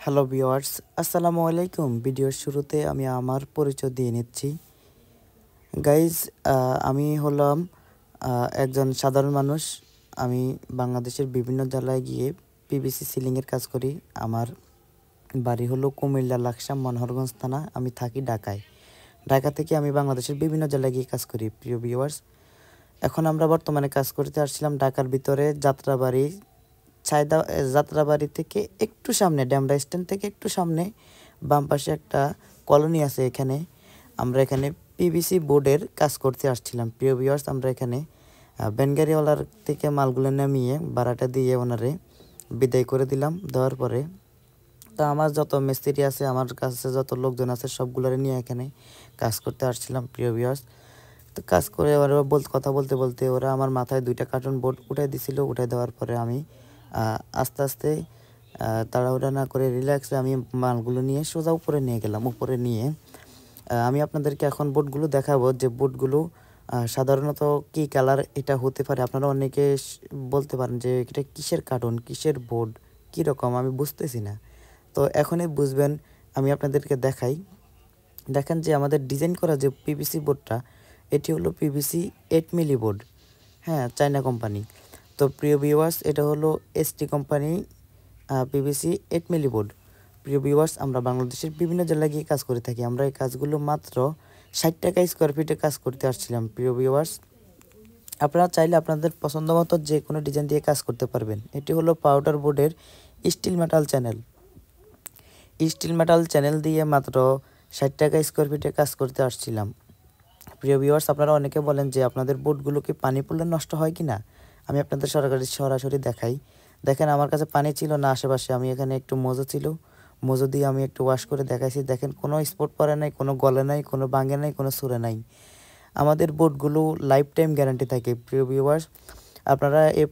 Hello viewers, আসসালামু আলাইকুম। ভিডিওর শুরুতে আমি আমার পরিচয় দিয়ে নিচ্ছি। গাইজ, আমি হলাম একজন সাধারণ মানুষ। আমি বাংলাদেশের বিভিন্ন জেলায় গিয়ে পিভিসি সিলিংয়ের কাজ করি। আমার বাড়ি হলো কুমিল্লা, লাকসাম, মনোহরগঞ্জ থানা। আমি থাকি ঢাকায়। ঢাকা থেকে আমি বাংলাদেশের বিভিন্ন জেলায় গিয়ে কাজ করি। প্রিয় ভিউয়ার্স, এখন আমরা বর্তমানে কাজ করতে আসছিলাম ঢাকার ভিতরে যাত্রাবাড়ি যাত্রাবাড়ি থেকে একটু সামনে, ড্যামরা স্ট্যান্ড থেকে একটু সামনে বাম পাশে একটা কলোনি আছে। আমরা এখানে পিভিসি বোর্ডের কাজ করতে আসছিলাম। প্রিয় ভিউয়ার্স, আমরা এখানে ভ্যানগাড়িওয়ালার থেকে মালগুলো নামিয়ে ভাড়াটা দিয়ে ওনারে বিদায় করে দিলাম। দেওয়ার পরে তো আমার যত মিস্ত্রি আছে, আমার কাছে যত লোকজন আছে, সবগুলোরে নিয়ে এখানে কাজ করতে আসছিলাম। প্রিয় ভিউয়ার্স, তো কাজ করে ওরা কথা বলতে বলতে ওরা আমার মাথায় 2টা কার্টুন বোর্ড উঠাই দিছিল। উঠাই দেওয়ার পরে আমি আস্তে আস্তে তাড়াহুড়া না করে রিল্যাক্সে আমি মালগুলো নিয়ে সোজা উপরে নিয়ে গেলাম। উপরে নিয়ে আমি আপনাদেরকে এখন বোর্ডগুলো দেখাবো, যে বোর্ডগুলো সাধারণত কী কালার এটা হতে পারে। আপনারা অনেকে বলতে পারেন যে এটা কিসের কার্টুন, কিসের বোর্ড, কীরকম, আমি বুঝতেছি না। তো এখনই বুঝবেন, আমি আপনাদেরকে দেখাই। দেখেন যে আমাদের ডিজাইন করা যে পিভিসি বোর্ডটা, এটি হলো পিভিসি 8 মিলি বোর্ড। হ্যাঁ, চায়না কোম্পানি। তো প্রিয় ভিউয়ার্স, এটা হলো ST company PVC 8 milli board. প্রিয় ভিউয়ার্স, আমরা বাংলাদেশের বিভিন্ন জেলায় গিয়ে কাজ করে থাকি। আমরা এই কাজগুলো মাত্র 60 টাকা স্কোয়ার ফিটে কাজ করতে আসছিলাম। প্রিয় ভিউয়ার্স, আপনারা চাইলে আপনাদের পছন্দ মতো যে কোনো ডিজাইন দিয়ে কাজ করতে পারবেন। এটি হলো পাউডার বোর্ডের স্টিল মেটাল চ্যানেল দিয়ে মাত্র 60 টাকা স্কোয়ার ফিটে কাজ করতে আসছিলাম। প্রিয় ভিউয়ার্স, আপনারা অনেকে বলেন যে আপনাদের বোর্ডগুলো কি পানি পড়লে নষ্ট হয় কি না। আমি আপনাদের সরাসরি দেখাই। দেখেন, আমার কাছে পানি ছিল না আশেপাশে। আমি এখানে একটু মোজো দিয়ে আমি একটু ওয়াশ করে দেখাইছি। দেখেন, কোনো স্পট পড়ে নাই, কোনো গলে নাই, কোনো ভাঙে নাই, কোনো ছুঁড়ে নাই। আমাদের বোর্ডগুলো লাইফ টাইম গ্যারান্টি থাকে। প্রিয় ভিউয়ার্স, আপনারা এই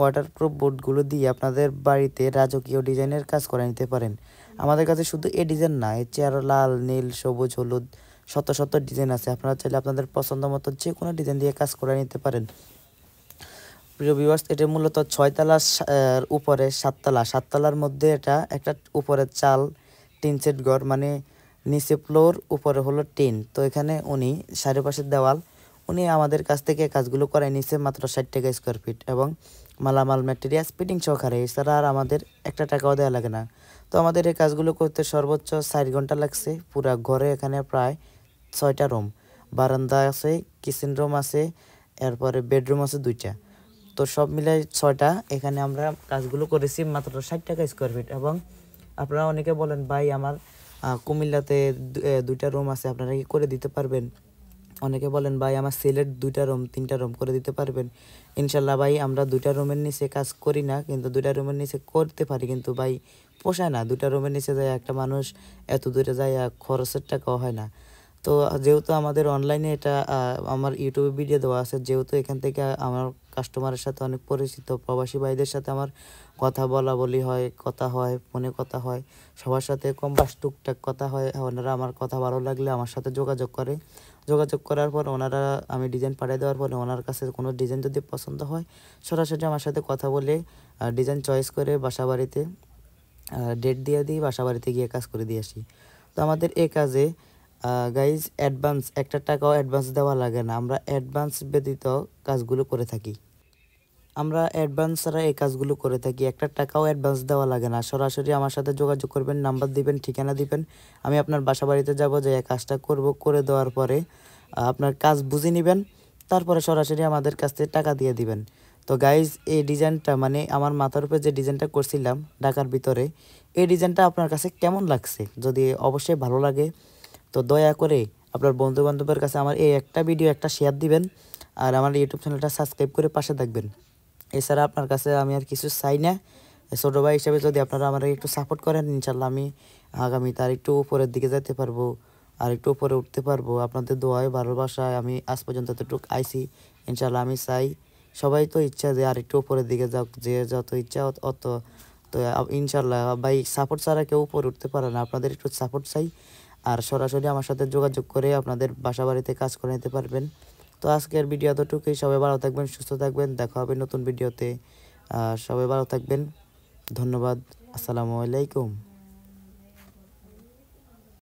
ওয়াটারপ্রুফ বোর্ডগুলো দিয়ে আপনাদের বাড়িতে রাজকীয় ডিজাইনের কাজ করে নিতে পারেন। আমাদের কাছে শুধু এই ডিজাইন না, এর চেয়ে আরও লাল, নীল, সবুজ, হলুদ শত শত ডিজাইন আছে। আপনারা চাইলে আপনাদের পছন্দ মতো যে কোনো ডিজাইন দিয়ে কাজ করে নিতে পারেন। প্রিয় ভিউয়ার্স, এটা মূলত 6 তলার উপরে 7 তলা, 7 তলার মধ্যে এটা একটা উপরে চাল, টিন সেট ঘর, মানে নিচে ফ্লোর, উপরে হলো টিন। তো এখানে উনি চারিপাশের দেওয়াল, উনি আমাদের কাছ থেকে কাজগুলো করায় নিচ্ছে মাত্র 60 টাকা স্কোয়ার ফিট, এবং মালামাল ম্যাটেরিয়ালস ফিটিং সহকারে। এছাড়া আর আমাদের একটা টাকাও দেওয়া লাগে না। তো আমাদের এই কাজগুলো করতে সর্বোচ্চ 4 ঘন্টা লাগছে। পুরা ঘরে এখানে প্রায় 6টা রুম, বারান্দা আছে, কিচেন রুম আছে, এরপরে বেডরুম আছে 2টা। তো সব মিলে 6টা। এখানে আমরা কাজগুলো করেছি মাত্র 60 টাকা স্কোয়ার ফিট। এবং আপনারা অনেকে বলেন, ভাই আমার কুমিল্লাতে 2টা রুম আছে, আপনারা কি করে দিতে পারবেন। অনেকে বলেন, ভাই আমার সিলেট 2টা রুম 3টা রুম করে দিতে পারবেন। ইনশাল্লাহ ভাই, আমরা 2টা রুমের নিচে কাজ করি না, কিন্তু 2টা রুমের নিচে করতে পারি, কিন্তু ভাই পোষায় না। 2টা রুমের নিচে যায় একটা মানুষ এত দূরে যায়, খরচের টাকাও হয় না। তো যেহেতু আমাদের অনলাইনে এটা আমার ইউটিউবে ভিডিও দেওয়া আছে, যেহেতু এখান থেকে আমার কাস্টমারের সাথে অনেক পরিচিত, প্রবাসী ভাইদের সাথে আমার কথা বলি হয়, ফোনে কথা হয়, সবার সাথে কম বাস টুকটাক কথা হয়। ওনারা আমার কথা ভালো লাগলে আমার সাথে যোগাযোগ করার পর ওনারা, আমি ডিজাইন পাঠিয়ে দেওয়ার পরে ওনার কাছে কোনো ডিজাইন যদি পছন্দ হয়, সরাসরি আমার সাথে কথা বলে ডিজাইন চয়েস করে বাসাবাড়িতে ডেট দিয়ে দিই, বাসাবাড়িতে গিয়ে কাজ করে দিয়ে আসি। তো আমাদের এই কাজে গাইজ অ্যাডভান্স 1 টাকাও অ্যাডভান্স দেওয়া লাগে না। আমরা অ্যাডভান্স ব্যতীত কাজগুলো করে থাকি। আমরা অ্যাডভান্স ছাড়া এই কাজগুলো করে থাকি। 1 টাকাও অ্যাডভান্স দেওয়া লাগে না। সরাসরি আমার সাথে যোগাযোগ করবেন, নাম্বার দিবেন, ঠিকানা দিবেন, আমি আপনার বাসা বাড়িতে যাবো, যে কাজটা করব। করে দেওয়ার পরে আপনার কাজ বুঝে নেবেন, তারপরে সরাসরি আমাদের কাছ থেকে টাকা দিয়ে দিবেন। তো গাইজ, এই ডিজাইনটা, মানে আমার মাথার উপরে যে ডিজাইনটা করছিলাম ঢাকার ভিতরে, এই ডিজাইনটা আপনার কাছে কেমন লাগছে? যদি অবশ্যই ভালো লাগে, তো দয়া করে আপনার বন্ধুবান্ধবের কাছে আমার এই একটা ভিডিও একটা শেয়ার দিবেন, আর আমার ইউটিউব চ্যানেলটা সাবস্ক্রাইব করে পাশে থাকবেন। এছাড়া আপনার কাছে আমি আর কিছু চাই না। ছোটো ভাই হিসেবে যদি আপনারা আমার একটু সাপোর্ট করেন, ইনশাল্লাহ আমি আগামীতে আর একটু উপরের দিকে যেতে পারবো, আর একটু উপরে উঠতে পারবো। আপনাদের দোয়ায়, ভালোবাসায় আমি আজ পর্যন্ত এতটুকু আইছি। ইনশাল্লাহ আমি চাই, সবাই তো ইচ্ছা যে আর একটু উপরের দিকে যাক, যে যত ইচ্ছা অত। তো ইনশাল্লাহ ভাই, সাপোর্ট ছাড়া কেউ উপরে উঠতে পারে না। আপনাদের একটু সাপোর্ট চাই, আর সরাসরি আমার সাথে যোগাযোগ করে আপনাদের বাসা বাড়িতে কাজ করে নিতে পারবেন। তো আজকের ভিডিও এতটুকুই। সবাই ভালো থাকবেন, সুস্থ থাকবেন, দেখা হবে নতুন ভিডিওতে। সবাই ভালো থাকবেন। ধন্যবাদ। আসসালামু আলাইকুম।